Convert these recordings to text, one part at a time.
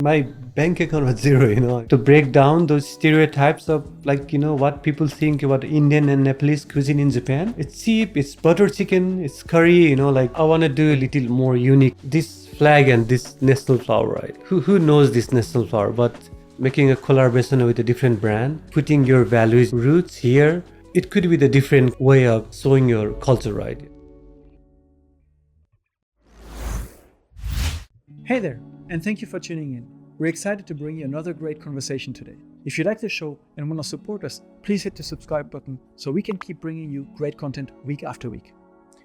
My bank account was zero. To break down those stereotypes of what people think about Indian and Nepalese cuisine in Japan. It's cheap, it's butter chicken, it's curry, I want to do a little more unique. This flag and this national flower, right? Who knows this national flower? But making a collaboration with a different brand, putting your values, roots here, it could be the different way of showing your culture, right? Hey there, and thank you for tuning in. We're excited to bring you another great conversation today. If you like the show and want to support us, please hit the subscribe button so we can keep bringing you great content week after week.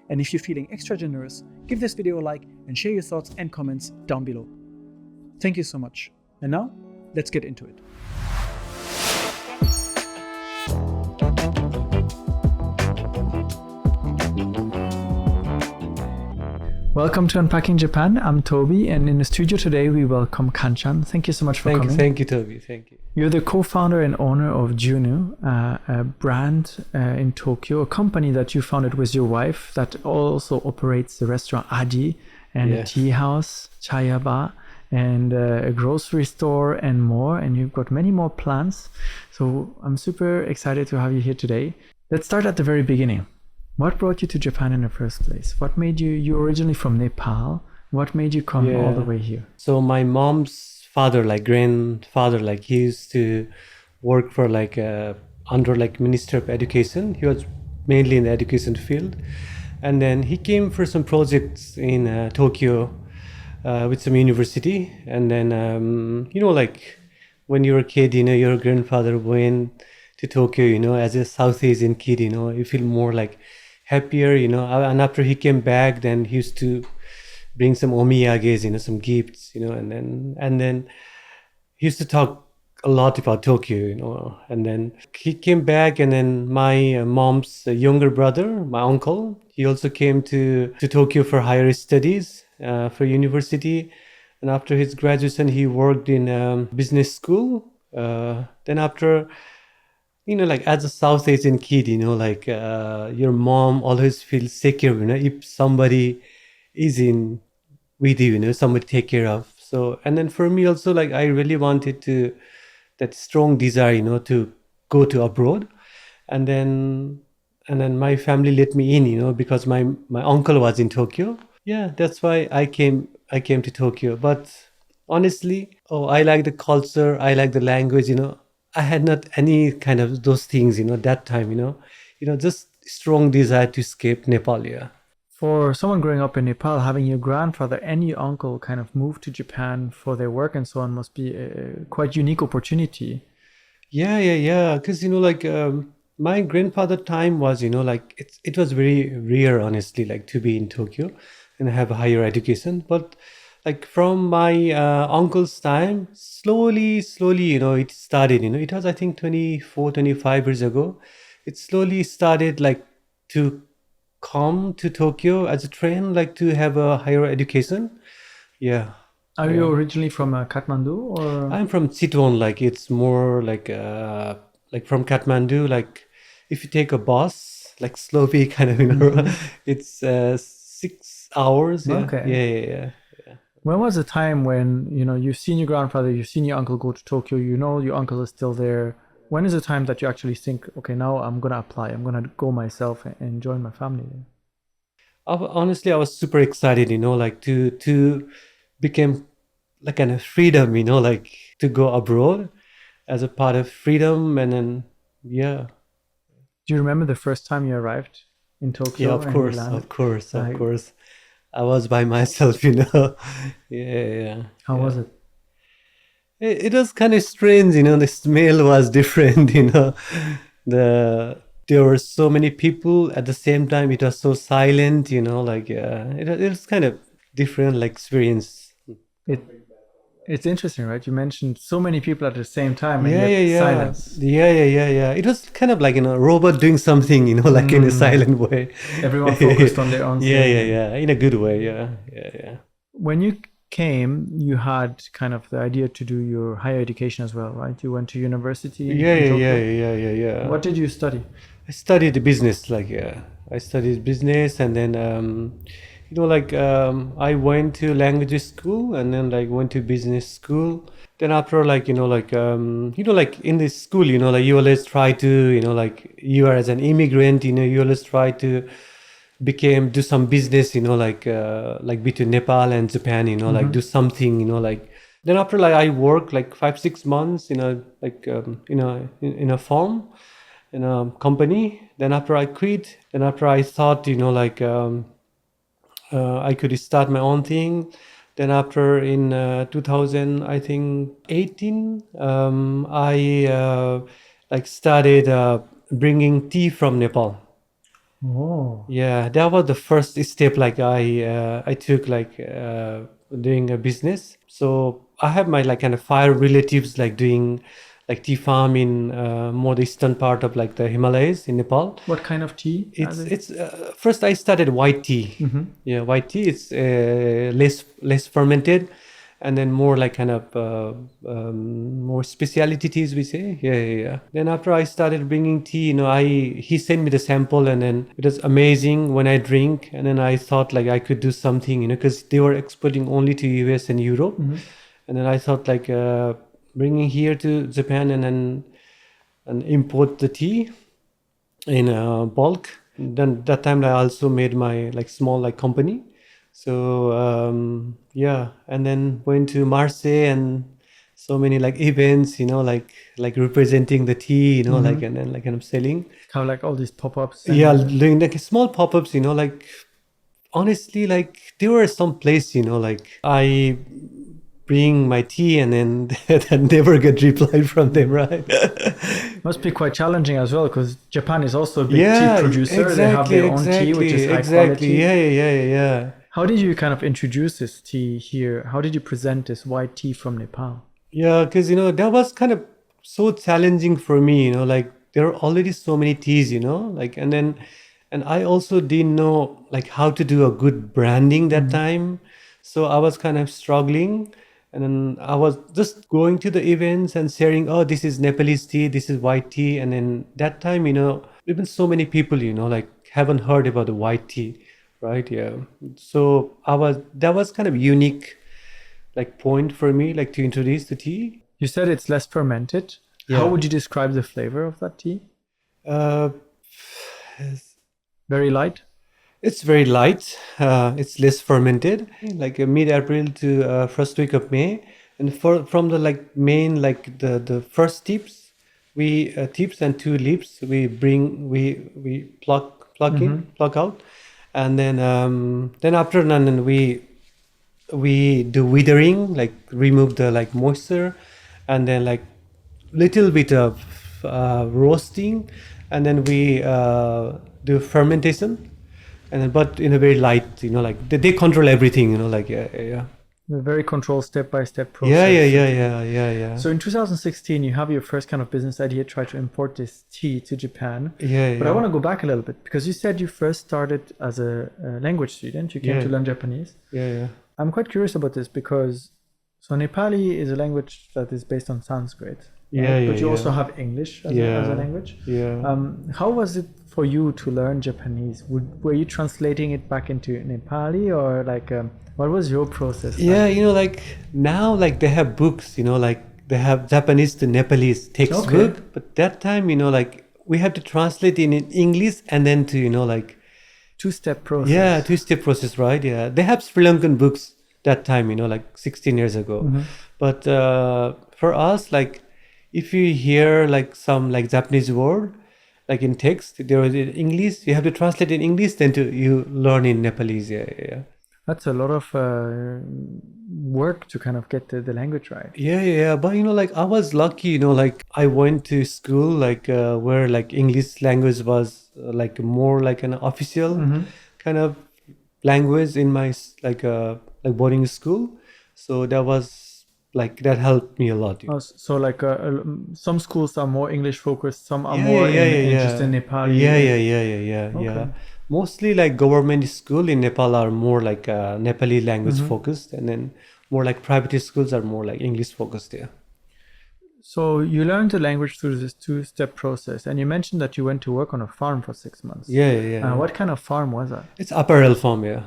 And if you're feeling extra generous, give this video a like and share your thoughts and comments down below. Thank you so much. And now, let's get into it. Welcome to Unpacking Japan. I'm Toby, and in the studio today we welcome Kanchan. Thank you so much for coming. Thank you, Toby. Thank you. You're the co-founder and owner of Junu, a brand in Tokyo, a company that you founded with your wife that also operates the restaurant Aji and a tea house, Chayaba, and a grocery store and more. And you've got many more plans. So I'm super excited to have you here today. Let's start at the very beginning. What brought you to Japan in the first place? What made you're originally from Nepal. What made you come all the way here? So my mom's father, grandfather, he used to work for under Minister of Education. He was mainly in the education field. And then he came for some projects in Tokyo with some university. And then, when you were a kid, your grandfather went to Tokyo, as a South Asian kid, you feel more happier, and after he came back, then he used to bring some omiyages, some gifts, and then he used to talk a lot about Tokyo, and then he came back, and then my mom's younger brother, my uncle, he also came to Tokyo for higher studies, for university, and after his graduation, he worked in business school. Then after, as a South Asian kid, your mom always feels secure, if somebody is in with you, somebody take care of. So, and then for me also, I really wanted that strong desire, to go to abroad. And then my family let me in, because my uncle was in Tokyo. Yeah, that's why I came to Tokyo. But honestly, I like the culture, I like the language, I had not any kind of those things, that time, just strong desire to escape Nepal, yeah. For someone growing up in Nepal, having your grandfather and your uncle kind of move to Japan for their work and so on must be a quite unique opportunity. Yeah. Because, my grandfather time was, it was very rare, honestly, to be in Tokyo and have a higher education. But from my uncle's time, slowly, it started, it was, I think, 25 years ago. It slowly started to come to Tokyo as a trend, to have a higher education. Yeah. Are you originally from Kathmandu or? I'm from Chitwan, it's more from Kathmandu, if you take a bus, slowly kind of, it's 6 hours. Yeah. Okay. Yeah. When was the time when, you've seen your grandfather, you've seen your uncle go to Tokyo, your uncle is still there. When is the time that you actually think, okay, now I'm going to apply, I'm going to go myself and join my family? Honestly, I was super excited, to become kind of freedom, to go abroad as a part of freedom. And then, yeah. Do you remember the first time you arrived in Tokyo? Yeah, of course. I was by myself, Yeah. How was it? It was kind of strange, the smell was different, there were so many people at the same time. It was so silent, it was kind of different, experience. It's interesting, right? You mentioned so many people at the same time and yet silence. Yeah. It was kind of a robot doing something, in a silent way. Everyone focused on their own thing. Yeah. In a good way, yeah. When you came, you had kind of the idea to do your higher education as well, right? You went to university. Yeah. What did you study? I studied business, I studied business, and then like I went to language school and then like went to business school. Then after like like in this school, like you always try to, like you are as an immigrant, you always try to do some business, like between Nepal and Japan, like do something, like then after like I worked like 5-6 months, like in a farm, in a company. Then after I quit, then after I thought, like I could start my own thing. Then after in 2000, I think 18, I like started bringing tea from Nepal. Oh. Yeah, that was the first step like I took like doing a business. So I have my like kind of 5 relatives like doing like tea farm in more the eastern part of like the Himalayas in Nepal. What kind of tea? It's first I started white tea. Yeah, white tea. It's less fermented, and then more like kind of more specialty teas we say. Yeah. Then after I started bringing tea, he sent me the sample, and then it was amazing when I drink. And then I thought like I could do something, because they were exporting only to US and Europe. And then I thought like bringing here to Japan and import the tea in bulk. Then that time I also made my like small like company. So yeah, and then went to Marseille and so many like events, like representing the tea, like and then like kind of selling. Kind of like all these pop-ups. Yeah, doing like small pop-ups, like honestly, like there were some place, like I bring my tea and then that never get reply from them, right? Must be quite challenging as well, because Japan is also a big tea producer. Exactly, they have their own tea, which is high quality. Yeah. How did you kind of introduce this tea here? How did you present this white tea from Nepal? Yeah, because that was kind of so challenging for me, like there are already so many teas, like and I also didn't know like how to do a good branding that time. So I was kind of struggling. And then I was just going to the events and sharing, oh, this is Nepalese tea, this is white tea. And then that time, even so many people, like haven't heard about the white tea, right? Yeah. So that was kind of unique, like point for me, like to introduce the tea. You said it's less fermented. Yeah. How would you describe the flavor of that tea? Very light? It's very light. It's less fermented, like mid-April to first week of May. And from the like main like the first tips, tips and 2 leaves we pluck out, and then after and we do withering, like remove the like moisture, and then like little bit of roasting, and then we do fermentation. And but in a very light, like they control everything, like yeah. A very controlled step-by-step process. Yeah. So in 2016, you have your first kind of business idea, try to import this tea to Japan. But I want to go back a little bit, because you said you first started as a language student. You came to learn Japanese. Yeah. I'm quite curious about this, because so Nepali is a language that is based on Sanskrit. Right? But you also have English as a language. How was it for you to learn Japanese? Were you translating it back into Nepali, or like what was your process like? Like now like they have books, like they have Japanese to Nepalese textbook. But that time, like we had to translate in English and then to like two-step process. Two-step process, right? Yeah, they have Sri Lankan books that time, like 16 years ago. But for us, like if you hear like some like Japanese word like in text, there is in English, you have to translate in English, then you learn in Nepalese. Yeah. That's a lot of work to kind of get the language right. Yeah. But like I was lucky, like I went to school like where like English language was like more like an official kind of language in my like boarding school. So that was like that helped me a lot. So like some schools are more English focused, some are more just in Nepali. Yeah. Mostly like government school in Nepal are more like Nepali language focused, and then more like private schools are more like English focused. Yeah. So you learned the language through this two-step process, and you mentioned that you went to work on a farm for 6 months. Yeah. What kind of farm was that? It's apparel farm, yeah.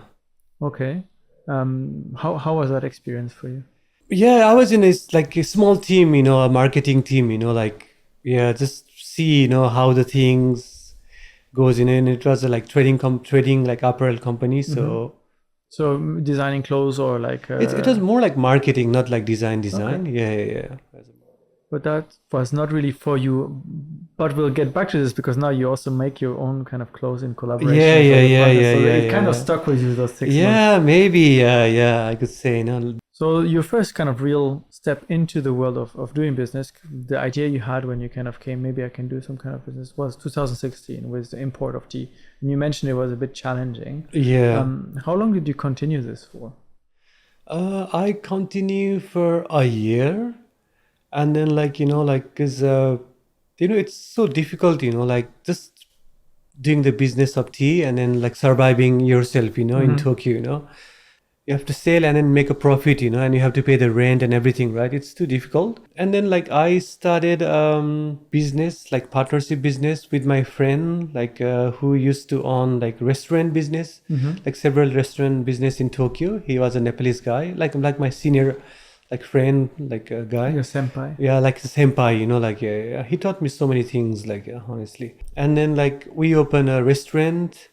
Okay. How was that experience for you? Yeah, I was in a small team, a marketing team, like, yeah, just see, how the things goes in. And it was a like trading like apparel company. So So designing clothes or like it was more like marketing, not like design. okay. Yeah, yeah, yeah. But that was not really for you. But we'll get back to this because now you also make your own kind of clothes in collaboration Yeah, with yeah, other yeah, partners. yeah, So yeah, it kind of yeah. stuck with you those 6 months. Yeah, maybe. Yeah, I could say. So your first kind of real step into the world of doing business, the idea you had when you kind of came, maybe I can do some kind of business, was 2016 with the import of tea. And you mentioned it was a bit challenging. Yeah. How long did you continue this for? I continue for a year, and then cause it's so difficult, like just doing the business of tea and then like surviving yourself, in Tokyo, you have to sell and then make a profit, and you have to pay the rent and everything, right? It's too difficult. And then like I started business, like partnership business with my friend, like who used to own like restaurant business, like several restaurant business in Tokyo. He was a Nepalese guy, like my senior like friend, like a guy. Your senpai. Yeah, like the senpai, like yeah, he taught me so many things, like honestly. And then like we opened a restaurant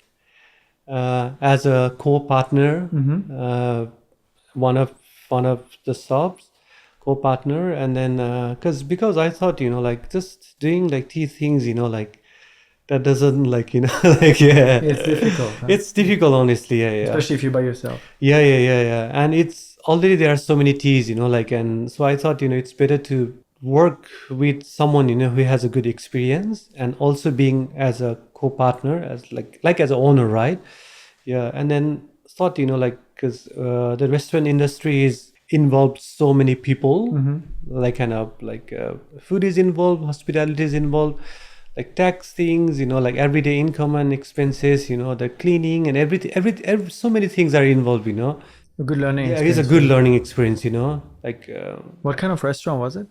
as a co-partner, one of the shops co-partner. And then because I thought, like just doing like tea things, like that doesn't like like yeah, It's difficult, huh? it's difficult, honestly. Yeah, yeah, Especially if you're by yourself. yeah. And it's already there are so many teas, like, and so I thought, it's better to work with someone, who has a good experience, and also being as a co-partner, as like as an owner, right? Yeah. And then thought, like, because the restaurant industry is involved so many people, like kind of like food is involved, hospitality is involved, like tax things, like everyday income and expenses, the cleaning and everything, so many things are involved, A good learning yeah, it's a experience good for you. learning experience, like What kind of restaurant was it?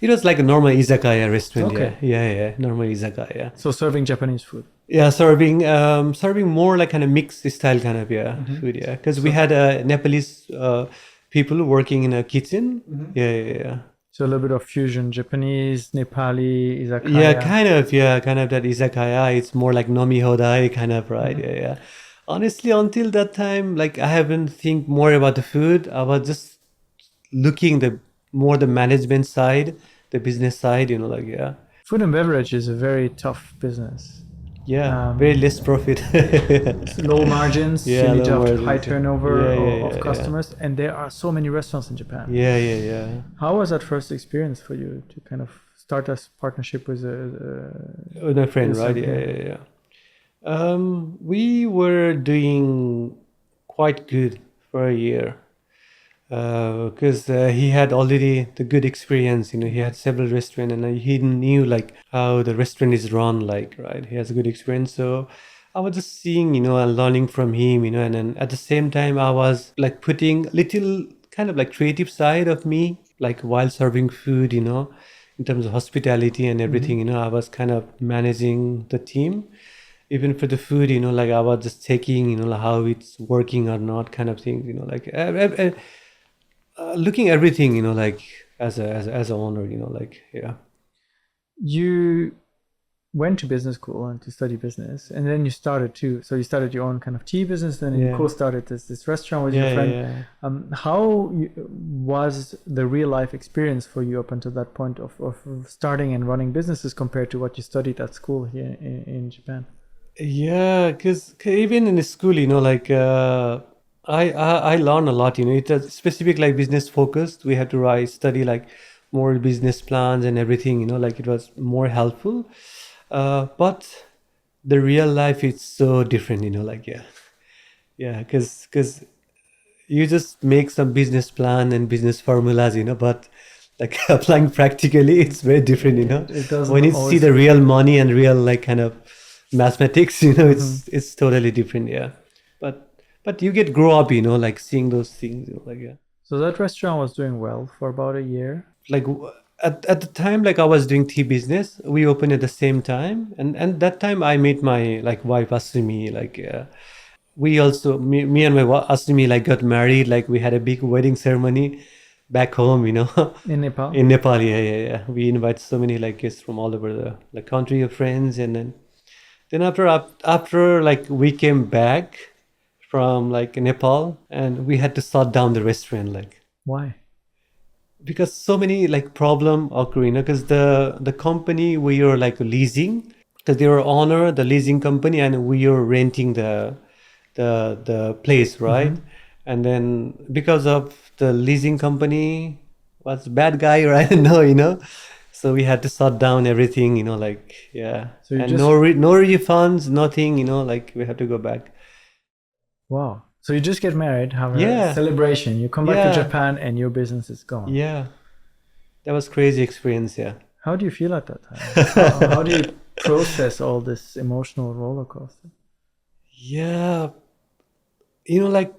it was like a normal izakaya restaurant. Okay. Yeah, normal izakaya. So serving Japanese food. Yeah, serving more like kind of mixed style kind of, yeah, food, yeah, because we had Nepalese people working in a kitchen. Yeah. So a little bit of fusion, Japanese, Nepali, Yeah, izakaya. kind of that izakaya. It's more like nomi hodai kind of, right? Yeah. Honestly, until that time, like I haven't think more about the food. I was just looking the management side, the business side, like, yeah. Food and beverage is a very tough business. Yeah, very less profit. Low margins, Yeah, you need to low have margins, high yeah. turnover Yeah, of customers, and there are so many restaurants in Japan. Yeah. How was that first experience for you to kind of start a partnership with With my friend, Yes, right? okay. Yeah. We were doing quite good for a year because he had already the good experience. He had several restaurants, and he knew like how the restaurant is run, like, right? He has a good experience, so I was just seeing, and learning from him, and then at the same time I was like putting little kind of like creative side of me, like while serving food, in terms of hospitality and everything. I was kind of managing the team, even for the food, like I was just checking, like how it's working or not, kind of things, like looking everything, like as a owner, like, yeah. You went to business school and to study business, and then you started too. So you started your own kind of tea business, then you Yeah. co-started this restaurant with your Yeah, friend. yeah. How was the real life experience for you up until that point of starting and running businesses compared to what you studied at school here in Japan? Yeah, because even in the school, like I learned a lot. It was specific like business focused. We had to study like more business plans and everything. Like it was more helpful. But the real life is so different. Like, yeah, because you just make some business plan and business formulas. But like applying practically, it's very different. It doesn't When you see always the fit. real money and real like kind of mathematics, it's totally different. Yeah, but you get grow up, like seeing those things, like, yeah. So that restaurant was doing well for about a year. Like at the time, like I was doing tea business, we opened at the same time, and that time I met my like wife Asumi, like we also, me and my Asmi, like got married. Like we had a big wedding ceremony back home, you know, In Nepal? in Nepal. Yeah. We invite so many like guests from all over the like country of friends, and then after like we came back from like Nepal, and we had to shut down the restaurant, like Why? because so many like problem occur, you know, because the company we were like leasing, because they were owner the leasing company, and we were renting the place, right? And then because of the leasing company was bad guy, right? No, you know, so we had to shut down everything, you know, like yeah. So you And just no refunds, nothing, you know, like we had to go back. Wow. So you just get married, have a Yeah, celebration, you come back to yeah, Japan, and your business is gone. yeah. That was crazy experience, yeah. How do you feel at that time? How do you process all this emotional roller coaster? Yeah, you know, like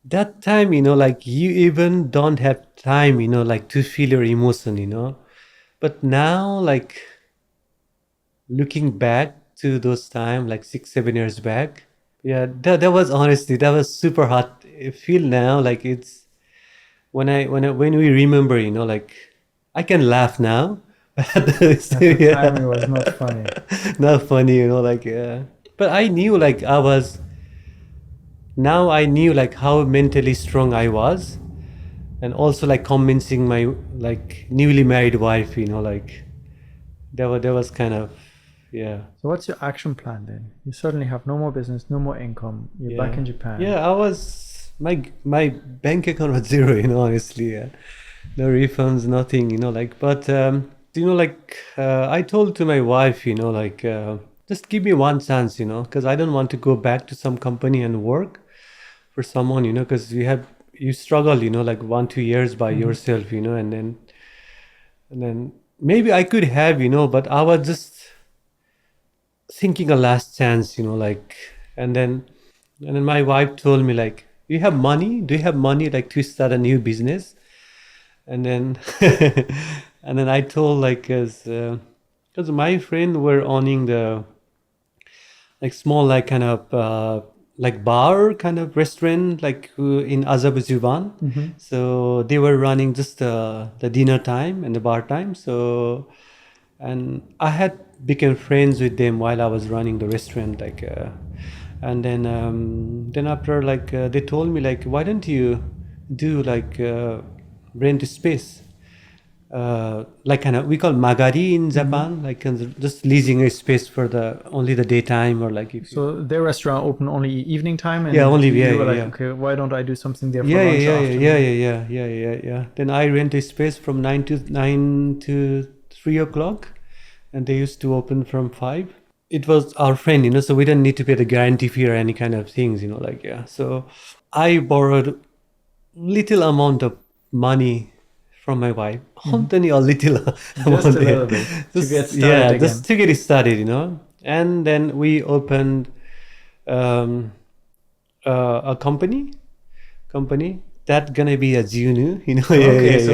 that time, you know, like you even don't have time, you know, like to feel your emotion, you know. But now, like looking back to those time, like 6, 7 years back, yeah, that was honestly that was super hard. I feel now like it's when we remember, you know, like I can laugh now. But At the yeah, time, it was not funny. not funny, you know, like yeah. But I knew like now I knew like how mentally strong I was, and also like convincing my like newly married wife, you know, like that was kind of yeah. So what's your action plan then? You suddenly have no more business, no more income. You're back Yeah, in Japan. yeah. I was my bank account was zero, you know, honestly. Yeah. No refunds, nothing, you know, like. But you know, like I told to my wife, you know, like just give me one chance, you know, because I don't want to go back to some company and work for someone, you know, because you struggle, you know, like 1, 2 years by yourself, you know, and then maybe I could have, you know, but I was just thinking a last chance, you know, like, and then my wife told me like, you have money? Do you have money like to start a new business? And then and then I told like, because my friend were owning the like small like kind of like bar kind of restaurant like in Azerbaijan. So they were running just the dinner time and the bar time. So and I had become friends with them while I was running the restaurant, like and then after like they told me like, why don't you do like rent a space, like kind of we call magari in Japan, like kind of just leasing a space for the only the daytime, or like if you, So their restaurant open only evening time, and yeah, only you were like, yeah. okay, why don't I do something there for Yeah, lunch yeah, or afternoon? yeah. Then I rent a space from 9 to 3 o'clock, and they used to open from 5. It was our friend, you know, so we didn't need to pay the guarantee fee or any kind of things, you know, like yeah. So I borrowed little amount of money from my wife, only a little amount, Just a little bit to get started again. just to get it started, you know. And then we opened um, a company that gonna be a Junu, you know. Okay, so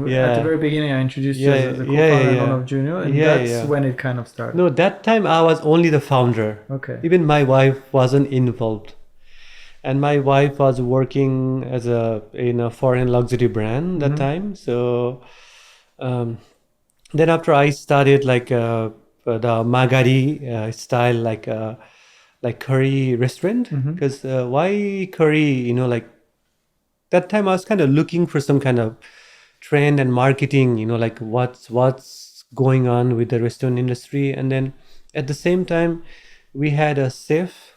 Yeah. at the very beginning, I introduced you Yeah, as the yeah, co-founder and yeah. owner of Junior, and Yeah, that's yeah. when it kind of started. No, that time I was only the founder. Okay. Even my wife wasn't involved. And my wife was working as in a foreign luxury brand that time. So um, then after I started like the Magari style like curry restaurant, because why curry, you know, like that time I was kind of looking for some kind of trend and marketing, you know, like what's going on with the restaurant industry. And then at the same time we had a chef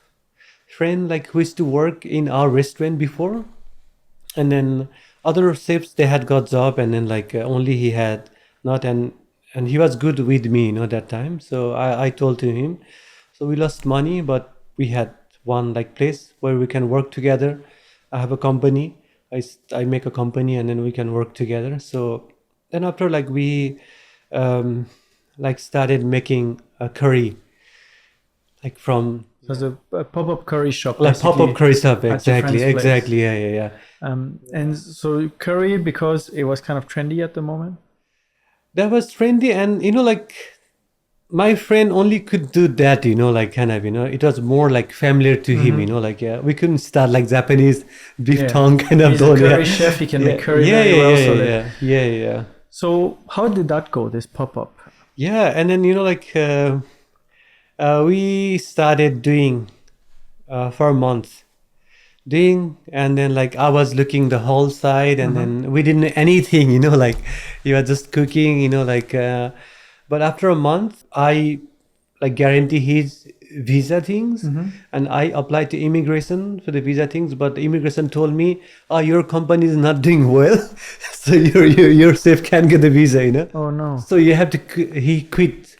friend like who used to work in our restaurant before, and then other chefs they had got job, and then like only he had not, and he was good with me, you know, that time. So I told to him, so we lost money, but we had one like place where we can work together. I have a company, I make a company, and then we can work together. So then after like we like started making a curry, like from So it's a pop-up curry shop, like pop-up curry shop, at your friend's exactly, yeah. And so curry, because it was kind of trendy at the moment. That was trendy, and you know, like my friend only could do that, like kind of, it was more like familiar to him, like, yeah, we couldn't start like Japanese beef tongue kind of He's a dough, curry chef. He can make curry yeah, very yeah, well. yeah, So yeah. So how did that go? This pop up. Yeah, and then like we started doing for a month, and then like I was looking the whole side, and then we didn't anything, like you were just cooking, like. But after a month, I like guarantee his visa things, and I applied to immigration for the visa things. But the immigration told me, "Oh, your company is not doing well, so yourself can't get the visa." Oh no. So you have to. He quit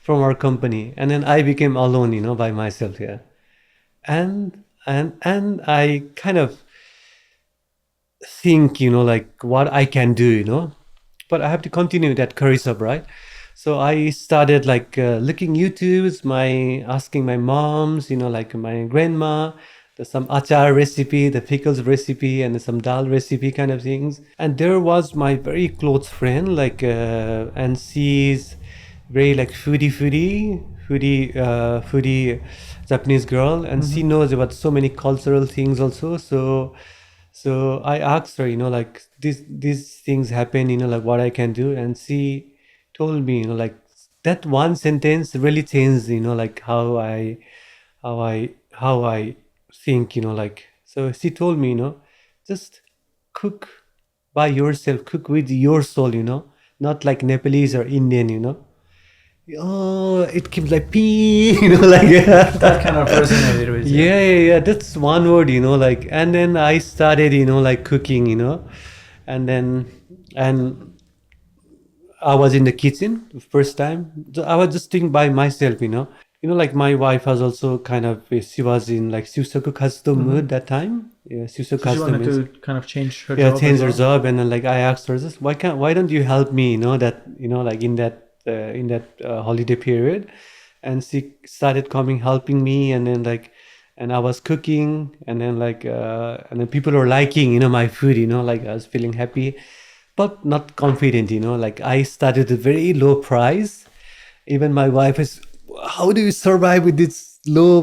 from our company, and then I became alone, by myself here, and I kind of think, like what I can do. But I have to continue that curry shop, right? So I started like looking YouTube's, asking my moms, like my grandma, some achar recipe, the pickles recipe, and some dal recipe kind of things. And there was my very close friend, like, and she's very like foodie Japanese girl, and she knows about so many cultural things also. So I asked her, like these things happen, like what I can do, and she told me, like that one sentence really changed, like how I think, like. So she told me, just cook by yourself, cook with your soul, not like Nepalese or Indian. Oh, it keeps like pee, like That kind of resonated with you. yeah. That's one word, like, and then I started, like cooking, and I was in the kitchen the first time. I was just doing by myself, like my wife was also kind of, she was in like Susaku Katsudo mood that time. Yeah, Susaku So she Katsudo wanted means, to kind of change her yeah, job. change as her well? job, and then like I asked her, just why don't you help me, that like in that holiday period, and she started coming helping me, and then like, and I was cooking, and then like and then people were liking, my food, like I was feeling happy, but not confident, like I started at very low price. Even my wife is, how do you survive with this low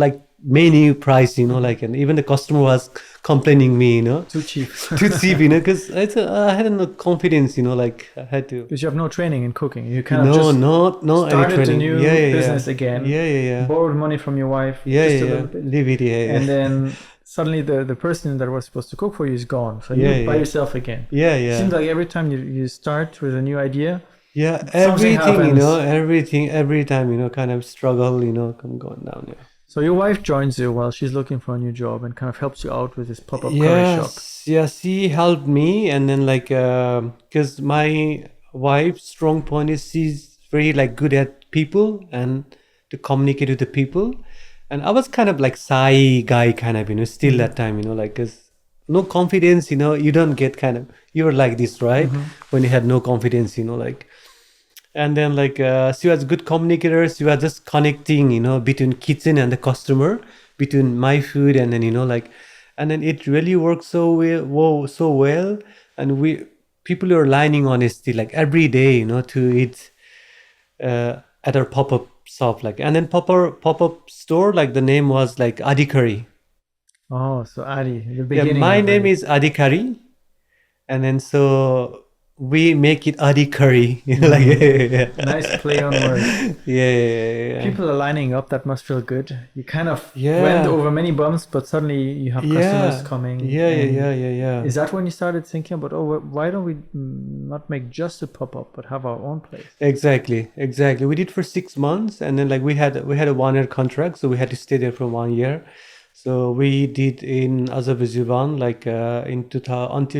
like menu price, like, and even the customer was complaining me, Too cheap. too cheap, because I had no confidence, like I had to. Because you have no training in cooking. You kind of No, just no, any started a training. new Yeah. business again. Yeah. Borrowed money from your wife. Yeah, Just a yeah. little bit. Leave it, yeah. And then suddenly the person that was supposed to cook for you is gone. So Yeah, you're by yeah. yourself again. Yeah. Seems like every time you start with a new idea, Yeah, something everything, happens. everything, every time, kind of struggle, come going down, yeah. So your wife joins you while she's looking for a new job and kind of helps you out with this pop-up curry shop. Yeah, she helped me, and then like, because my wife's strong point is she's very like good at people and to communicate with the people, and I was kind of like shy guy, kind of, still that time, like, cause no confidence, you don't get kind of, you were like this, right? When you had no confidence, like. And then like she was good communicator, she was just connecting, between kitchen and the customer, between my food, and then like, and then it really worked so well, whoa, so well. And people are lining honestly like every day, to eat at our pop-up shop, like. And then pop-up store, like the name was like Adhikari. Oh, so Adi, the Yeah, beginning. my of name it. is Adhikari, and then so we make it Adi curry, like, yeah. Nice play on words. Yeah. People are lining up. That must feel good. You kind of Yeah. went over many bumps, but suddenly you have customers coming. Yeah. Is that when you started thinking about, oh, why don't we not make just a pop-up, but have our own place? Exactly. We did for 6 months, and then like we had a 1 year contract, so we had to stay there for 1 year. So we did in Azerbaijan like until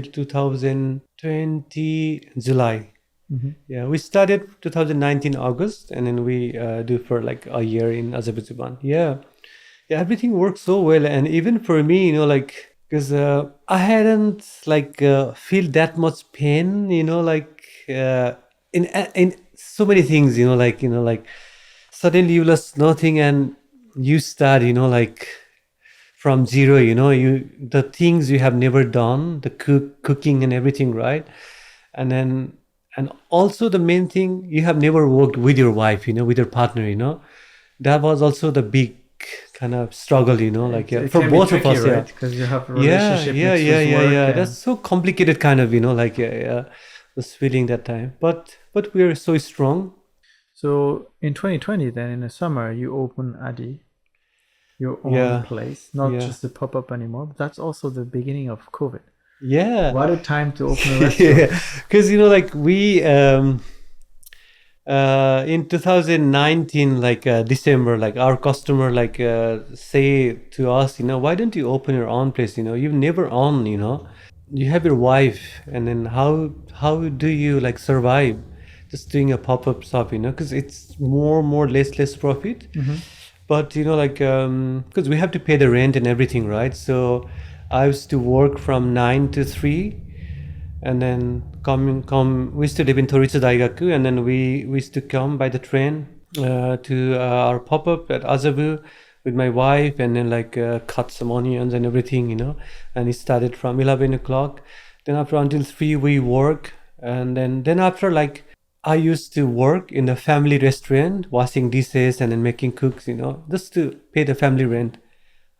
2020 July. Yeah, we started 2019 August, and then we do for like a year in Azerbaijan. Yeah, everything worked so well, and even for me, like, because I hadn't like feel that much pain, like in so many things, like suddenly you lost nothing and you start, like from zero, the things you have never done, the cooking and everything, right? And then And also the main thing, you have never worked with your wife, with your partner, that was also the big kind of struggle, like It for can be both tricky, of us, right? Because you have a yeah, relationship yeah, mixed yeah, with yeah, work. yeah. And That's so complicated, kind of, like was feeling that time. But we are so strong. so in 2020, then in the summer, you open Adi, your own Yeah, place, not yeah, just a pop up anymore. But that's also the beginning of COVID. yeah, What a time to open a restaurant. yeah. Because like we in 2019, like December, like our customer like say to us, why don't you open your own place? You've never owned, you have your wife, and then how do you like survive just doing a pop-up shop, because it's more less profit. But like because we have to pay the rent and everything, right? So I used to work from 9 to 3, and then come we used to live in Toritsu Daigaku, and then we used to come by the train to our pop-up at Azabu with my wife, and then like cut some onions and everything, and it started from 11 o'clock. Then after until 3 we work, and then after, like, I used to work in a family restaurant washing dishes and then making cooks, just to pay the family rent.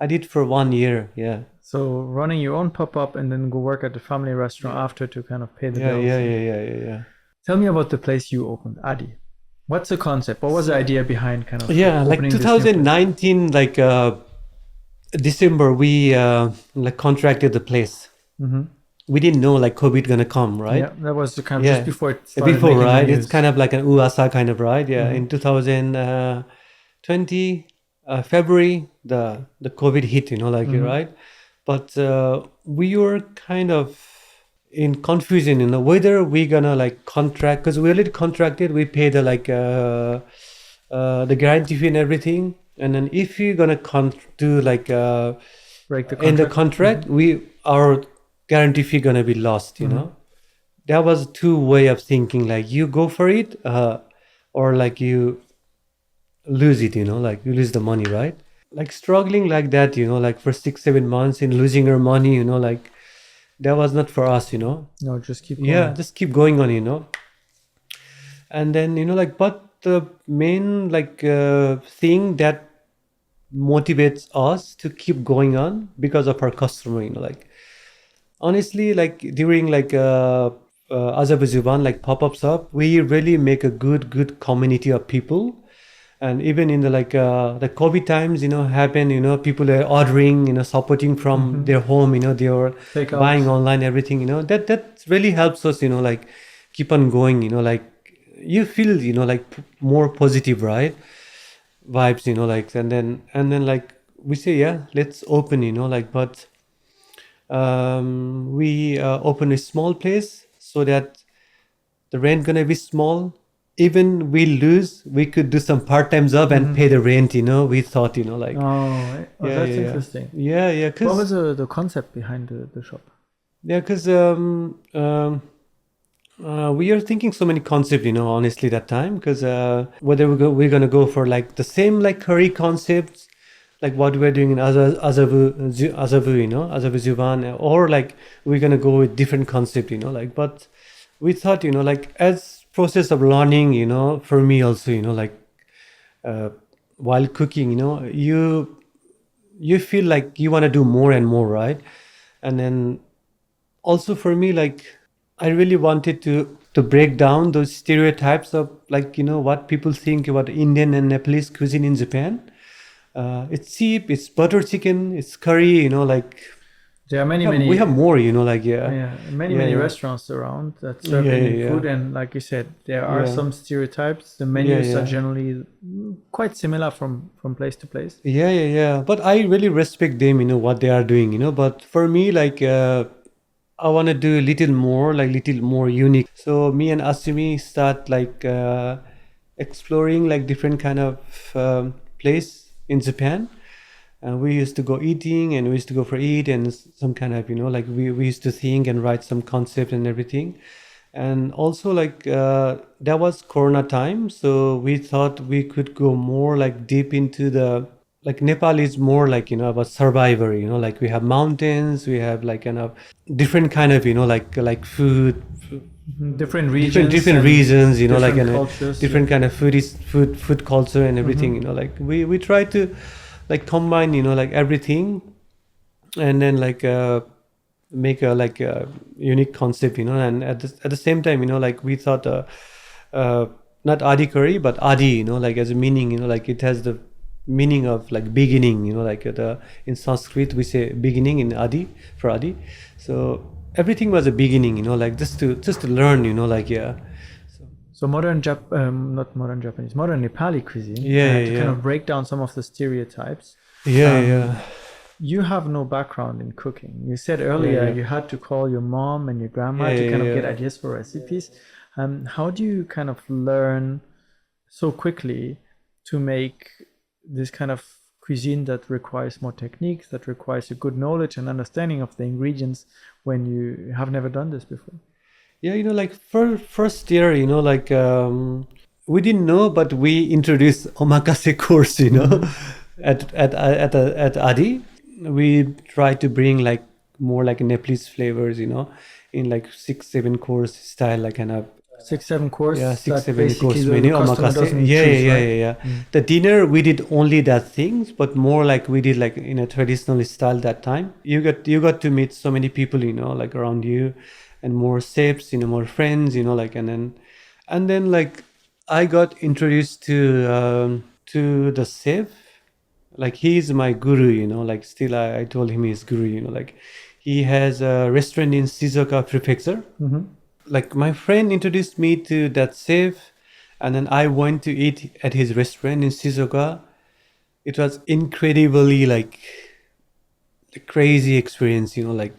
I did for 1 year. Yeah. So running your own pop up and then go work at the family restaurant after to kind of pay the Yeah, bills. yeah. Tell me about the place you opened, Adi. What's the concept? What was the idea behind kind of Yeah, like opening this new place? 2019, like December, we like contracted the place. We didn't know like COVID gonna come, right? Yeah, that was the kind of Yeah. just before it started Before, making the right? news. It's kind of like an USA kind of, right? Yeah. In 2020 February, the COVID hit, like, right? But we were kind of in confusion, whether we gonna like contract, because we already contracted. We pay the like the guarantee fee and everything, and then if you're gonna do like Break the in the contract. contract, our guarantee fee gonna be lost. That was two way of thinking. Like you go for it, or like you lose it. Like you lose the money, right? Like struggling like that. Like for 6-7 months in losing our money. Like that was not for us. No, just keep going. Yeah, just keep going on. And then like, but the main like thing that motivates us to keep going on because of our customer. Like honestly, like during like Azerbaijan like pop-up shop, we really make a good community of people. And even in the like the COVID times, happen, people are ordering, supporting from their home, they are Takeout. buying online, everything, that really helps us, like keep on going, like you feel, like more positive, right? Vibes, like, and then like we say, yeah, let's open, like, but we open a small place so that the rent gonna be small. Even we lose, we could do some part-time job and pay the rent. We thought, like, Oh, that's interesting. Yeah. What was the concept behind the shop? Yeah, because we are thinking so many concepts, honestly, that time. Because whether we're gonna go for like the same like curry concepts, like what we're doing in Azerbaijan, or like we're gonna go with different concept, like. But we thought, like as process of learning, for me also, like while cooking, you feel like you want to do more and more, right? And then also for me, like I really wanted to break down those stereotypes of like, what people think about Indian and Nepalese cuisine in Japan. It's cheap, it's butter chicken, it's curry, like there are many we have more, like many restaurants around that serve Indian food, and like you said, there are some stereotypes. The menus are generally quite similar from place to place. Yeah. But I really respect them, what they are doing, but for me, like I want to do a little more unique. So me and Asumi start like exploring like different kind of place in Japan. We used to go eating, and we used to go for eat, and some kind of, like we used to think and write some concept and everything. And also like that was Corona time, so we thought we could go more like deep into the, like Nepal is more like, about survivor, like we have mountains, we have like kind of different kind of, like food, different regions, different reasons, you know, like different and cultures, different kind of food culture and everything, you know, like we try to like combine, you know, like everything, and then like make a like a unique concept, you know, and at the same time, you know, like we thought not adi curry but adi, you know, like as a meaning, you know, like it has the meaning of like beginning, you know, like the in Sanskrit we say beginning in adi for adi, so everything was a beginning, you know, like just to learn, you know, like yeah. So not modern Japanese, modern Nepali cuisine, Yeah, to yeah, kind yeah. of break down some of the stereotypes. Yeah, yeah, You have no background in cooking. You said yeah, earlier yeah, you had to call your mom and your grandma yeah, to kind of yeah, get yeah. ideas for recipes. How do you kind of learn so quickly to make this kind of cuisine that requires more technique, that requires a good knowledge and understanding of the ingredients when you have never done this before? Yeah, you know, like first year, you know, like we didn't know, but we introduced omakase course, you know, at Adi. We tried to bring like more like Nepalese flavors, you know, in like 6-7 course style, like kind of 6-7 course yeah, six that seven basically course the menu customer omakase. doesn't Yeah, choose, yeah, right? yeah, yeah. The dinner we did only that things, but more like we did like in a traditional style that time. You got to meet so many people, you know, like around you, and more chefs, you know, more friends, you know, like and then like I got introduced to the chef. Like he's my guru, you know, like still I told him he's guru, you know, like he has a restaurant in Shizuoka prefecture. Like my friend introduced me to that chef, and then I went to eat at his restaurant in Shizuoka. It was incredibly like a crazy experience, you know, like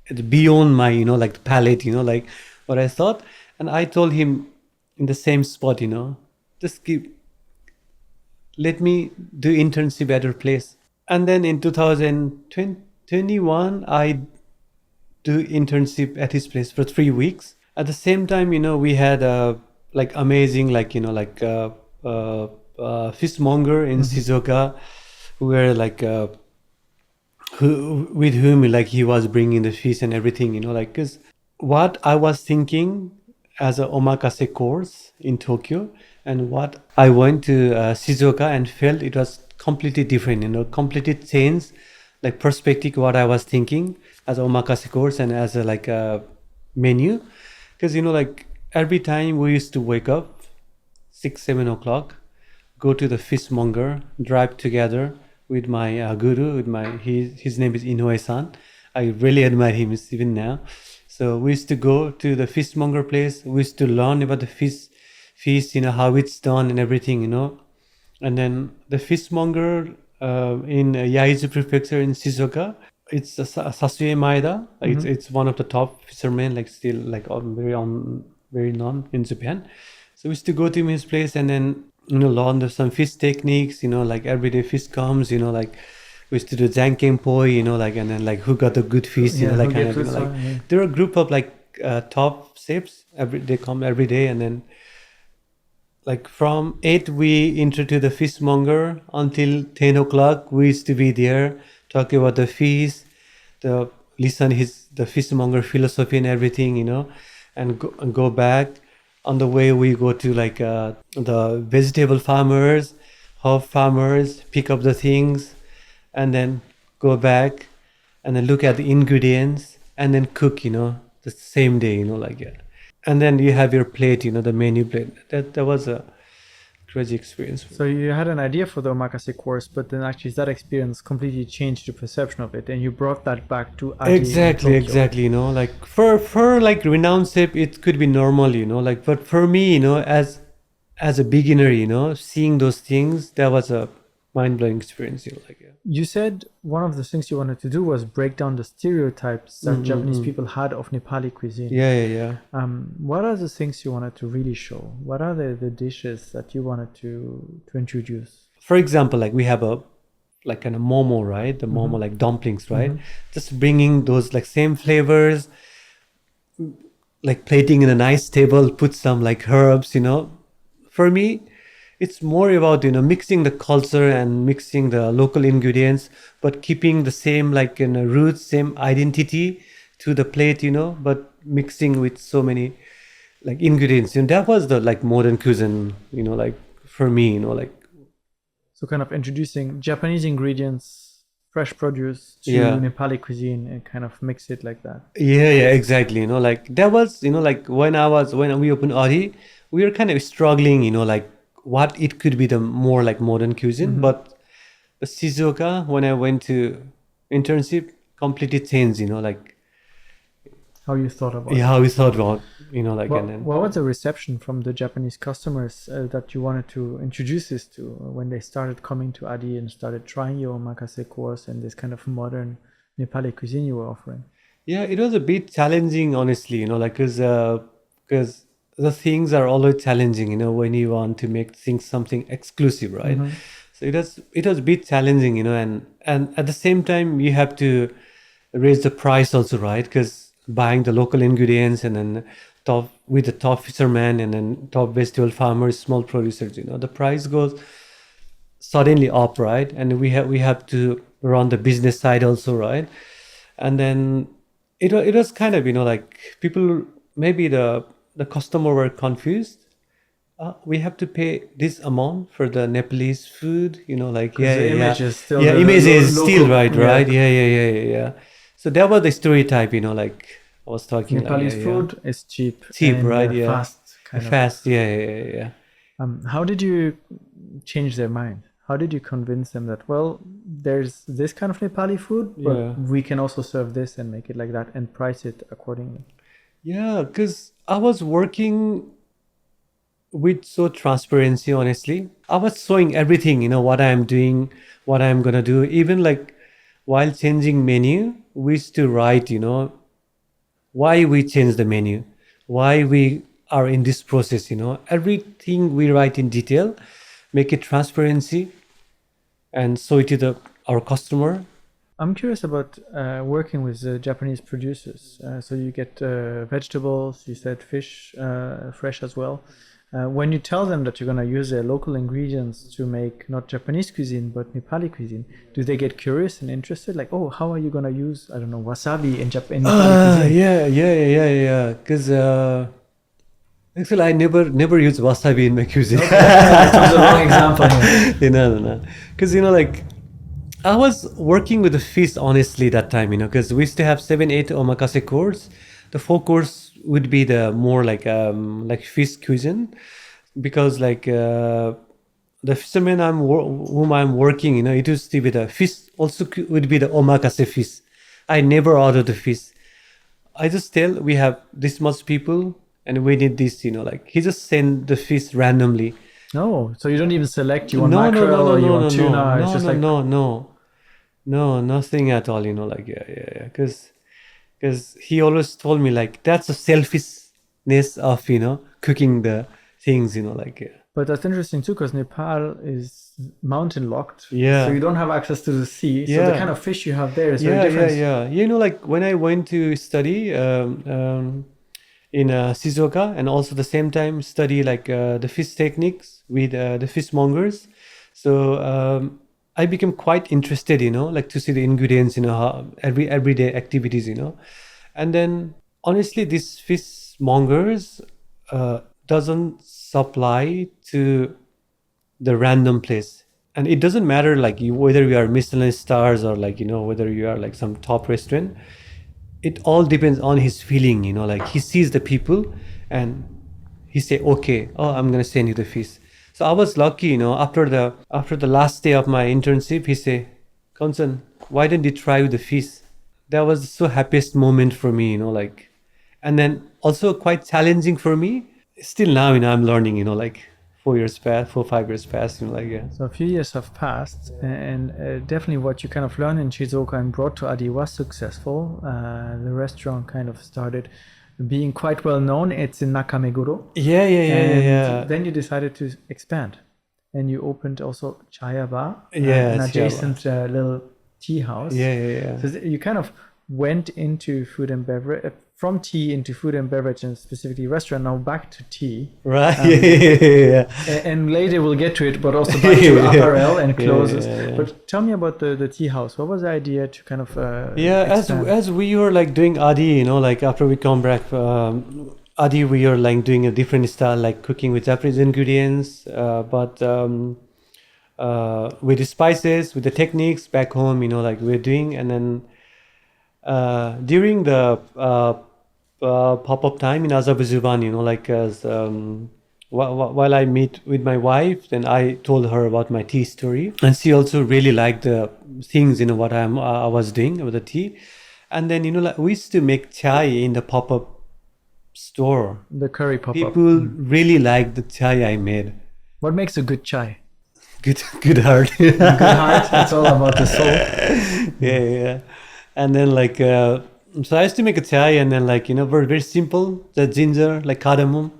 it's beyond my, you know, like the palate, you know, like what I thought. And I told him in the same spot, you know, just let me do internship at your place. And then in 2021, I do internship at his place for 3 weeks. At the same time, you know, we had like amazing, like you know, like fishmonger in Shizuoka, who were like who with whom like he was bringing the fish and everything, you know, like because what I was thinking as a omakase course in Tokyo and what I went to Shizuoka and felt it was completely different, you know, completely changed like perspective what I was thinking as a omakase course and as a like a menu, because you know like every time we used to wake up 6-7 o'clock, go to the fishmonger, drive together with my guru, with my his name is Inoue-san. I really admire him even now. So we used to go to the fishmonger place. We used to learn about the fish, you know, how it's done and everything, you know. And then the fishmonger in Yaizu prefecture in Shizuoka, it's Sasue Maeda. It's one of the top fishermen, like still like very known in Japan. So we used to go to his place and then you know learn some fish techniques. You know, like everyday fish comes. You know, like we used to do Zankenpoi. You know, like and then like who got the good fish. You know, like kind of you know, like there are a group of like top chefs. They come every day and then like from 8 we enter to the fishmonger until 10 o'clock we used to be there talking about the fish, the listen the fishmonger philosophy and everything, you know, and go back. On the way we go to like the vegetable farmers, herb farmers, pick up the things and then go back and then look at the ingredients and then cook, you know, the same day, you know, like yeah. And then you have your plate, you know, the menu plate. That was a crazy experience. So you had an idea for the omakase course, but then actually that experience completely changed your perception of it, and you brought that back to Adi Exactly. You know, like for like renowned chef, it could be normal, you know, like but for me, you know, as a beginner, you know, seeing those things, that was a mind blowing experience, you know, like yeah. You said one of the things you wanted to do was break down the stereotypes that Japanese people had of Nepali cuisine. Yeah. What are the things you wanted to really show? What are the dishes that you wanted to introduce? For example, like we have a like kind of momo, right? The momo like dumplings, right? Just bringing those like same flavors, like plating in a nice table, put some like herbs, you know. For me, it's more about, you know, mixing the culture and mixing the local ingredients, but keeping the same like roots, same identity to the plate, you know, but mixing with so many like ingredients. You know, that was the like modern cuisine, you know, like for me, you know, like. So kind of introducing Japanese ingredients, fresh produce to Yeah. Nepali cuisine and kind of mix it like that. Yeah, exactly. You know, like that was, you know, like when we opened Adi, we were kind of struggling, you know, like what it could be the more like modern cuisine. But Shizuoka, when I went to internship, completely changed, you know, like How you thought about yeah, it? how we thought about, you know, like and then What was the reception from the Japanese customers that you wanted to introduce this to when they started coming to Adi and started trying your omakase course and this kind of modern Nepali cuisine you were offering? yeah, it was a bit challenging, honestly, you know, like because the things are always challenging, you know, when you want to make things something exclusive, right? So it was a bit challenging, you know, and at the same time you have to raise the price also, right? Because buying the local ingredients and then top with the top fishermen and then top vegetable farmers, small producers, you know, the price goes suddenly up, right? And we have to run the business side also, right? And then it was kind of, you know, like people, maybe the customer were confused. We have to pay this amount for the Nepalese food, you know, like yeah, the yeah, image yeah, is still yeah, the image is local, still right, yeah. right, yeah, yeah, yeah, yeah, yeah. So that was the stereotype, you know, like I was talking like Nepalese yeah, food is cheap, cheap, and right, yeah, fast kind of. fast, yeah, yeah, yeah, yeah. How did you change their mind? How did you convince them that, well, there's this kind of Nepali food, but Yeah. we can also serve this and make it like that and price it accordingly? Yeah, because I was working with so transparency, honestly. I was showing everything, you know, what I'm doing, what I'm gonna do. Even like while changing menu, we used to write, you know, why we change the menu, why we are in this process, you know. Everything we write in detail, make it transparency and show it to our customer. I'm curious about working with Japanese producers. So you get vegetables, you said fish, fresh as well. When you tell them that you're going to use their local ingredients to make not Japanese cuisine but Nepali cuisine, do they get curious and interested? Like, oh, how are you going to use, I don't know, wasabi in Nepali cuisine? Yeah. Because actually, I never use wasabi in my cuisine. That was the wrong example here. No. Because you know, like I was working with the fish honestly that time, you know, because we used to have 7, 8 omakase course. The 4 course would be the more like fish cuisine, because like the fisherman whom I'm working, you know, it used to be the fish also would be the omakase fish. I never order the fish. I just tell we have this much people and we need this, you know, like he just send the fish randomly. No, so you don't even select you want mackerel or you want tuna. It's just like no, nothing at all, you know, like yeah, because he always told me like that's a selfishness of, you know, cooking the things, you know, like yeah. But that's interesting too, because Nepal is mountain locked. Yeah. So you don't have access to the sea. So Yeah. the kind of fish you have there is very different. Yeah. You know, like when I went to study in Shizuoka, and also the same time study like the fish techniques with the fishmongers. So I became quite interested, you know, like to see the ingredients, you know, how everyday activities, you know. And then honestly, these fishmongers doesn't supply to the random place. And it doesn't matter like whether you are Michelin stars or like, you know, whether you are like some top restaurant. It all depends on his feeling, you know, like he sees the people and he say, okay, oh, I'm gonna send you the fish. So I was lucky, you know, after the last day of my internship, he say, Kansan, why didn't you try with the fish? That was so happiest moment for me, you know, like, and then also quite challenging for me. Still now, you know, I'm learning, you know, like 5 years past, you know, like, yeah. So a few years have passed, and definitely what you kind of learned in Shizuoka and brought to Adi was successful. The restaurant kind of started being quite well known. It's in Nakameguro. Yeah. Then you decided to expand, and you opened also Chaya Bar, Yeah, an Chaya adjacent little tea house. Yeah. So you kind of went into food and beverage, from tea into food and beverage, and specifically restaurant, now back to tea. Right. Yeah. And later we'll get to it, but also back to apparel and clothes. Yeah. But tell me about the tea house. What was the idea to kind of As we were like doing Adi, you know, like after we come back, Adi, we are like doing a different style, like cooking with Japanese ingredients, but with the spices, with the techniques back home, like we're doing. And then during the pop-up time in Azerbaijan, like as while I meet with my wife, then I told her about my tea story, and she also really liked the things, what I was doing with the tea. And then like we used to make chai in the pop-up store. The curry pop-up. People really liked the chai I made. What makes a good chai? Good heart. Good heart. It's all about the soul. Yeah. And then like so I used to make a chai, and then like very, very simple, the ginger, like cardamom,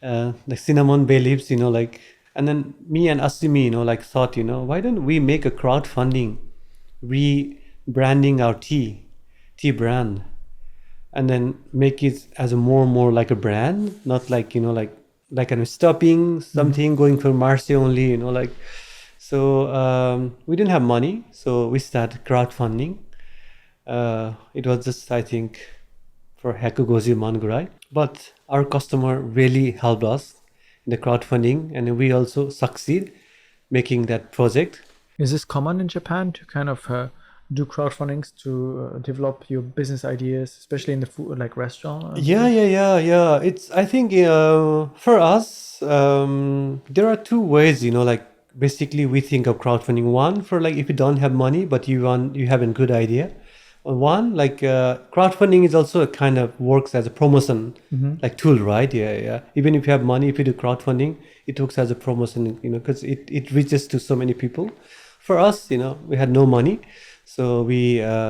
like cinnamon, bay leaves, like. And then me and Asimi, like thought, why don't we make a crowdfunding, rebranding our tea brand, and then make it as a more like a brand, not like like kind of stopping something, going for Marseille only, like. So we didn't have money, so we started crowdfunding. It was just, I think, for Hakugozi Mangurai, but our customer really helped us in the crowdfunding, and we also succeed making that project. Is this common in Japan to kind of do crowdfundings to develop your business ideas, especially in the food, like restaurant? Yeah. It's, I think, for us, there are two ways, like basically we think of crowdfunding. One, for like if you don't have money but you have a good idea. One, like crowdfunding is also a kind of works as a promotion like tool, right? Yeah. Even if you have money, if you do crowdfunding, it works as a promotion, because it reaches to so many people. For us, we had no money. So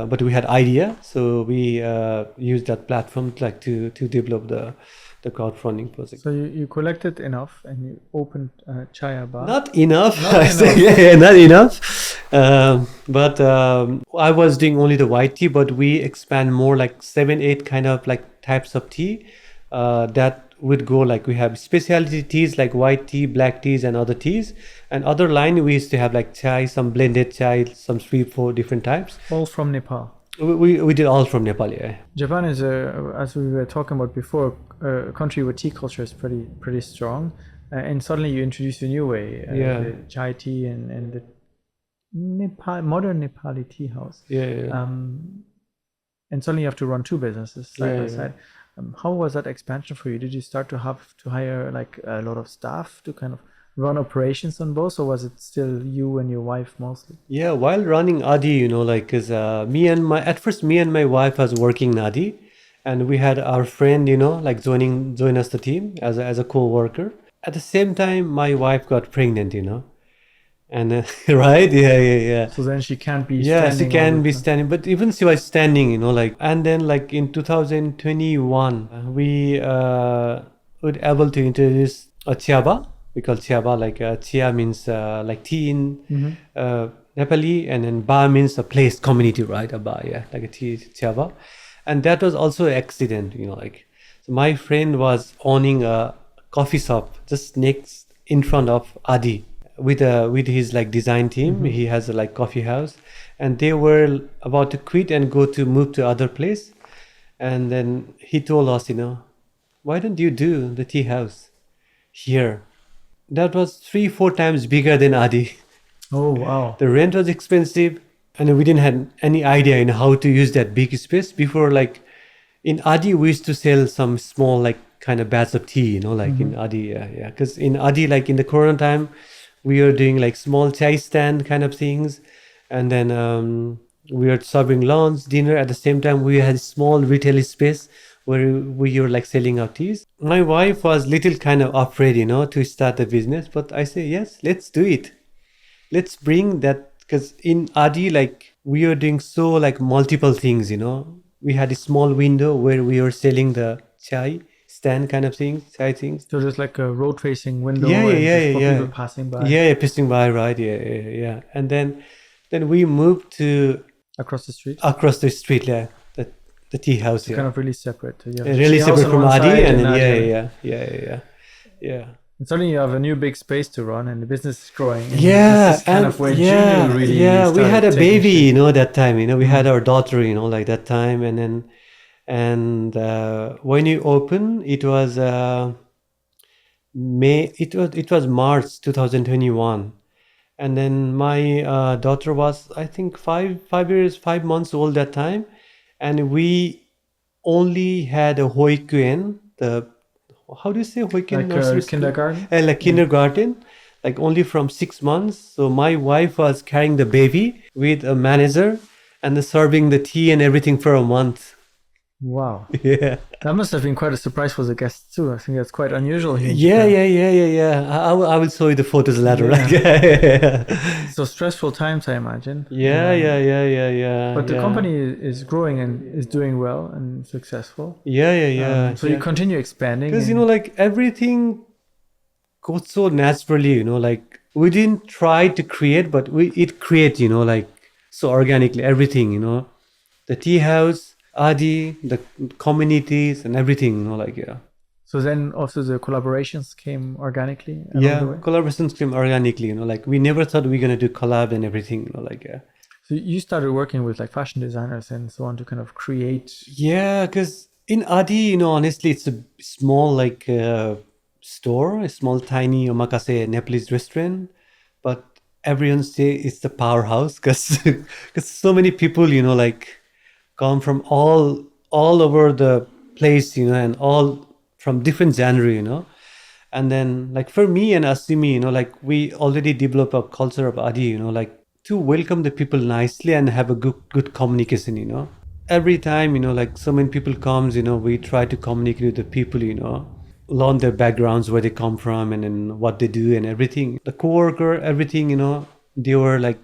but we had idea, so we used that platform like to develop the crowdfunding project. So you collected enough and you opened a chaya bar. Not enough. Not enough. But I was doing only the white tea, but we expand more like 7-8 kind of like types of tea that would go, like we have specialty teas like white tea, black teas, and other teas. And other line we used to have like chai, some blended chai, some 3-4 different types. All from Nepal. We did all from Nepal, yeah. Japan is as we were talking about before, a country where tea culture is pretty strong, and suddenly you introduce a new way, the chai tea and the modern Nepali tea house. And suddenly you have to run two businesses side by side. How was that expansion for you? Did you start to have to hire like a lot of staff to kind of run operations on both, or was it still you and your wife mostly? Yeah, while running Adi, like, cause at first me and my wife was working in Adi, and we had our friend, like join us the team as a co-worker. At the same time, my wife got pregnant, and right, yeah. So then she can't be. Yeah, she can be standing, but even she was standing, like. And then, like in 2021, we were able to introduce a chiaba. We call chiaba, like chia means like tea in Nepali, and then ba means a place, community, right? A ba, yeah, like a tea chiaba. And that was also an accident, like. So my friend was owning a coffee shop just next in front of Adi with his like design team. He has a like coffee house, and they were about to quit and move to other place. And then he told us, why don't you do the tea house here? That was 3-4 times bigger than Adi. Oh, wow. The rent was expensive, and we didn't have any idea how to use that big space. Before, like in Adi, we used to sell some small like kind of bags of tea, like in Adi, yeah. Because in Adi, like in the Corona time, we were doing like small chai stand kind of things, and then we were serving lunch, dinner. At the same time, we had a small retail space where we were like selling our teas. My wife was little kind of afraid, to start a business, but I say, yes, let's do it. Let's bring that, because in Adi, like we were doing so like multiple things, We had a small window where we were selling the chai stand kind of things, chai things. So just like a road-facing window. Yeah. People passing by. Yeah, passing by, right? Yeah. And then we moved to across the street. Yeah. The tea house, kind of really separate. Really separate from Adi, and then yeah. And suddenly you have a new big space to run, and the business is growing. And this is kind of where Junior really we had a baby, that time. We had our daughter, like that time, and then And when you open, it was May. It was March 2021. And then my daughter was, I think, 5 months old that time, and we only had a hoikuen, the how do you say hoikuen, Like nursery school? kindergarten? Like kindergarten, like only from 6 months. So my wife was carrying the baby with a manager and serving the tea and everything for a month. Wow. Yeah. That must have been quite a surprise for the guests too. I think that's quite unusual here in Yeah, Japan. yeah. I will show you the photos later. Yeah. Like, yeah. So stressful times, I imagine. Yeah. But the company is growing and is doing well and successful. Yeah. So you continue expanding. Because, and- like everything goes so naturally, like we didn't try to create, but it creates, like so organically, everything, the tea house, Adi, the communities and everything, like, yeah. So then also the collaborations came organically along the way. Collaborations came organically, like we never thought we were going to do collab and everything, like, yeah. So you started working with like fashion designers and so on to kind of create. Yeah, because in Adi, honestly, it's a small like store, a small tiny omakase Nepalese restaurant, but everyone say it's the powerhouse because so many people, like come from all over the place, and all from different genre, and then like for me and Asimi, like we already develop a culture of Adi, like to welcome the people nicely and have a good communication, every time, like so many people comes, we try to communicate with the people, learn their backgrounds, where they come from and then what they do and everything. The coworker, everything, they were like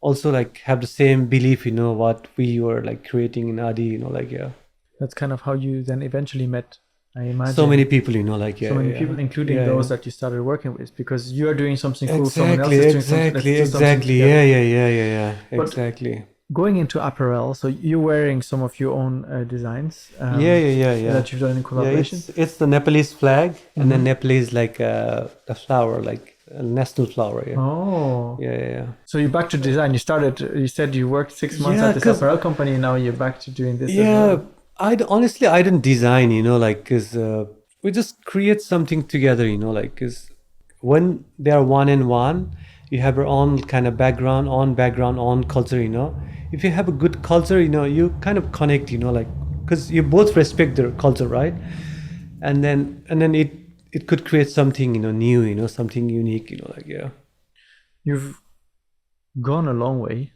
also like have the same belief, what we were like creating in Adi, like, yeah. That's kind of how you then eventually met, I imagine. So many people, like, yeah. So many people, including those that you started working with, because you are doing something cool. Exactly, Someone else is doing something. Let's do something exactly. together. Yeah. But Exactly. Going into apparel, so you're wearing some of your own designs. Yeah. That you've done in Yeah, collaboration. it's the Nepalese flag, and then Nepalese like the flower, like a national flower. Yeah. Oh. Yeah. So you're back to design. You said you worked 6 months Yeah, at this 'cause- apparel company. Now you're back to doing this. Yeah, As well. honestly, I didn't design, like, because we just create something together, like, because when they are one and one, you have your own kind of background, own culture, If you have a good culture, you kind of connect, like, because you both respect their culture, right? And then it could create something, new, something unique, like, yeah. You've gone a long way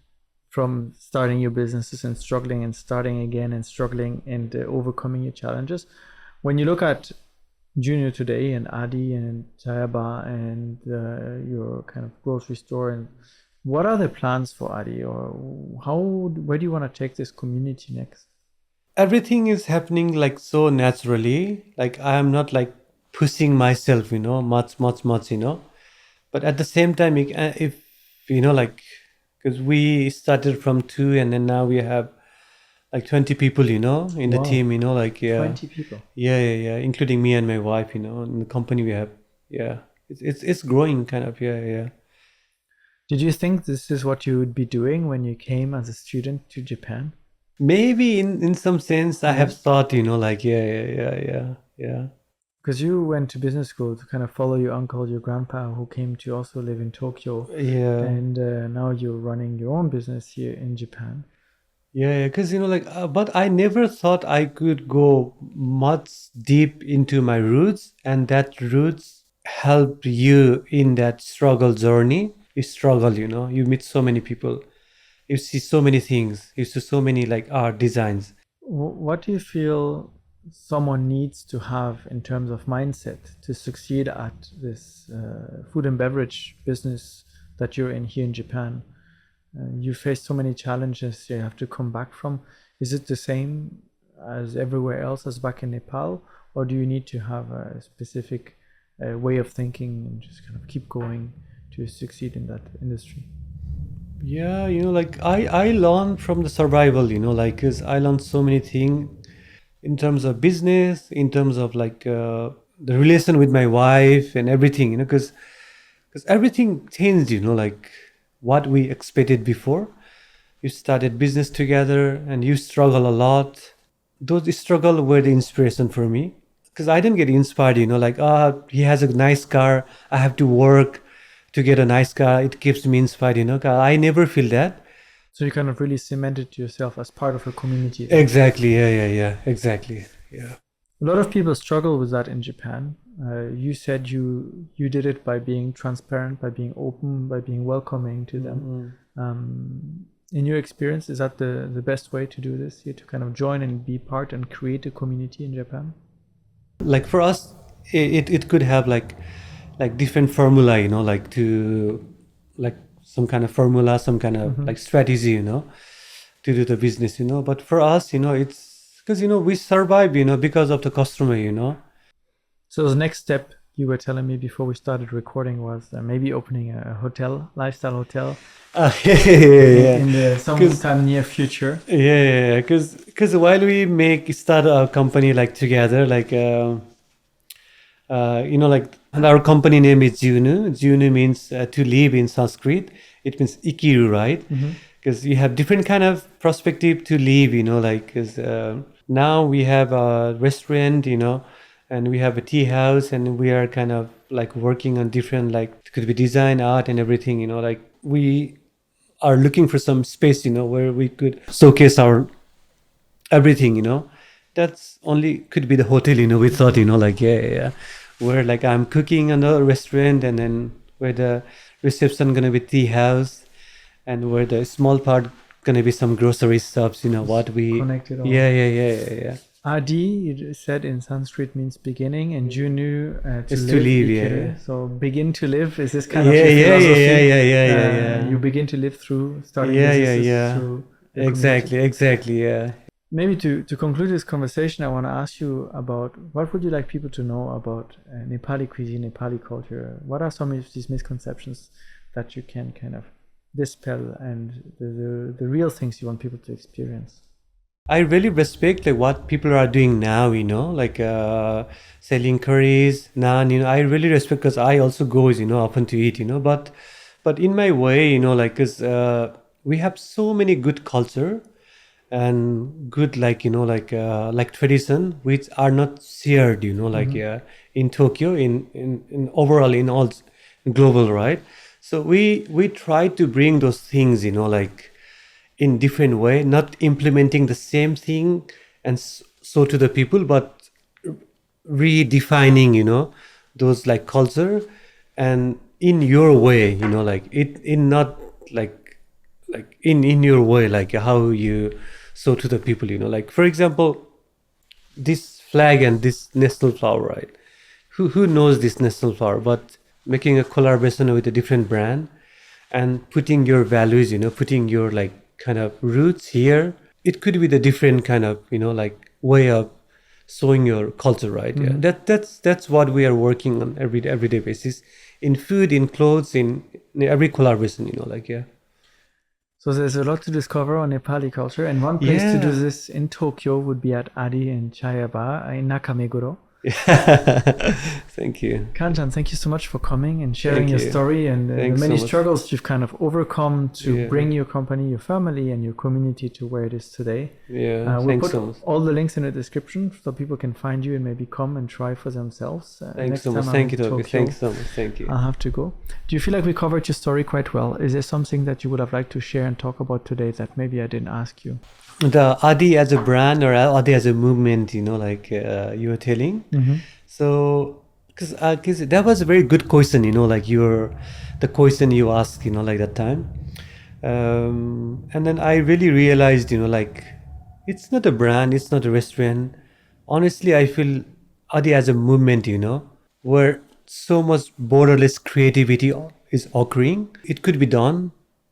from starting your businesses and struggling and starting again and struggling and overcoming your challenges. When you look at Junior today and Adi and Chayaba and your kind of grocery store, and what are the plans for Adi, or where do you want to take this community next? Everything is happening like so naturally. Like I am not like pushing myself, much, But at the same time, if like, because we started from 2 and then now we have like 20 people, in the Wow. team, like, yeah. 20 people. Yeah, including me and my wife, in the company we have. Yeah, it's growing kind of. Yeah. Did you think this is what you would be doing when you came as a student to Japan? Maybe in some sense I have thought, like, yeah. Because you went to business school to kind of follow your uncle, your grandpa, who came to also live in Tokyo. Yeah. And now you're running your own business here in Japan. Yeah, because like, but I never thought I could go much deep into my roots, and that roots help you in that struggle journey. You struggle, you meet so many people, you see so many things, you see so many like art designs. What do you feel someone needs to have in terms of mindset to succeed at this food and beverage business that you're in here in Japan? You face so many challenges you have to come back from. Is it the same as everywhere else as back in Nepal, or do you need to have a specific way of thinking and just kind of keep going to succeed in that industry? Yeah, like I learned from the survival, like, because I learned so many things in terms of business, in terms of like the relation with my wife and everything, because everything changed, like what we expected before. You started business together and you struggle a lot. those struggle were the inspiration for me, because I didn't get inspired, like, he has a nice car, I have to work to get a nice car, it keeps me inspired, 'cause I never feel that. So you kind of really cemented yourself as part of a community. Exactly, yeah, exactly, yeah. A lot of people struggle with that in Japan. You said you did it by being transparent, by being open, by being welcoming to them. In your experience, is that the best way to do this here, to kind of join and be part and create a community in Japan? Like for us, it could have like different formula, like to like some kind of formula, some kind of like strategy, to do the business, but for us, it's because we survive, because of the customer. So the next step you were telling me before we started recording was maybe opening a hotel, lifestyle hotel, in the sometime near future. Yeah, because while we start our company like together, like like, and our company name is Junu. Junu means to live in Sanskrit. It means ikiru, right? Because you have different kind of perspective to live, like, because now we have a restaurant, and we have a tea house, and we are kind of like working on different, like, it could be design, art, and everything, like we are looking for some space, where we could showcase our everything, that's only could be the hotel, we thought, like, yeah, where like I'm cooking in a restaurant, and then where the reception gonna be tea house, and where the small part gonna be some grocery shops, what we connected all. Yeah. Adi, you said in Sanskrit means beginning, and Junu to is live. to live, Ikere. yeah. So begin to live. Is this kind of Yeah, your philosophy? yeah. You begin to live through starting Yeah, businesses yeah. through a community. Exactly, yeah. Maybe to conclude this conversation, I want to ask you about what would you like people to know about Nepali cuisine, Nepali culture? What are some of these misconceptions that you can kind of dispel, and the real things you want people to experience? I really respect like what people are doing now, like selling curries, naan, I really respect, because I also go, often to eat, but in my way, like, because we have so many good culture and good, like, like tradition, which are not shared, like in Tokyo, in overall, in all global, right? So we try to bring those things, like in different way, not implementing the same thing and so to the people, but redefining, those like culture, and in your way, like it in not like in your way, like how you so to the people, like for example, this flag and this national flower, right? Who knows this national flower, but making a collaboration with a different brand and putting your values, putting your like kind of roots here, it could be the different kind of, like way of showing your culture, right? Yeah, that's what we are working on everyday basis, in food, in clothes, in every collaboration, like, yeah. So there's a lot to discover on Nepali culture, and one place to do this in Tokyo would be at Adi and Chayaba in Nakameguro. Thank you. Kanchan, thank you so much for coming and sharing your story and the many struggles you've kind of overcome to bring your company, your family, and your community to where it is today. Yeah, we'll put all the links in the description so people can find you and maybe come and try for themselves. Thanks so much. Thank you, Toby. Thanks so much. Thank you. I'll have to go. Do you feel like we covered your story quite well? Is there something that you would have liked to share and talk about today that maybe I didn't ask you? The Adi as a brand or Adi as a movement, like you were telling. So, because that was a very good question, like the question you asked, like that time. And then I really realized, like, it's not a brand, it's not a restaurant. Honestly, I feel Adi as a movement, where so much borderless creativity is occurring. It could be done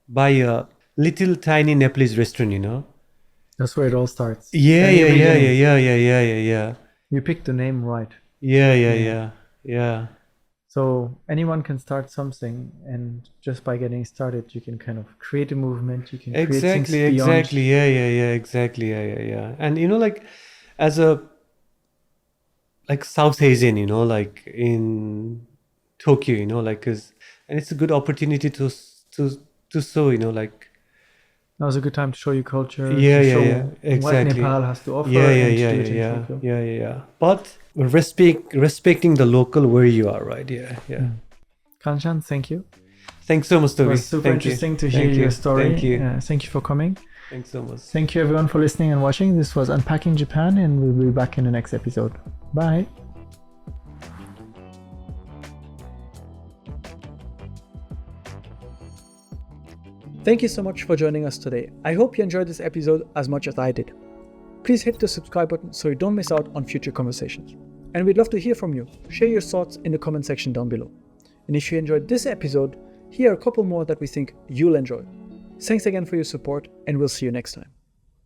by a little tiny Nepalese restaurant, That's where it all starts. Yeah. You picked the name right. Yeah. So anyone can start something, and just by getting started, you can kind of create a movement. You can create things beyond. Exactly. Yeah. Exactly. Yeah. And like as a like South Asian, like in Tokyo, like, and it's a good opportunity to show, like That was a good time to show you culture. Yeah, to yeah, show yeah. Exactly. what Nepal has to offer. Yeah, yeah, and to yeah, do it in yeah, Tokyo. yeah. But respecting the local where you are, right? Yeah, yeah. Kanchan, thank you. Thanks so much, It Toby. was super Thank interesting you. to hear Thank your you. story. Thank you. Thank you for coming. Thanks so much. Thank you everyone for listening and watching. This was Unpacking Japan, and we'll be back in the next episode. Bye. Thank you so much for joining us today. I hope you enjoyed this episode as much as I did. Please hit the subscribe button so you don't miss out on future conversations. And we'd love to hear from you. Share your thoughts in the comment section down below. And if you enjoyed this episode, here are a couple more that we think you'll enjoy. Thanks again for your support, and we'll see you next time.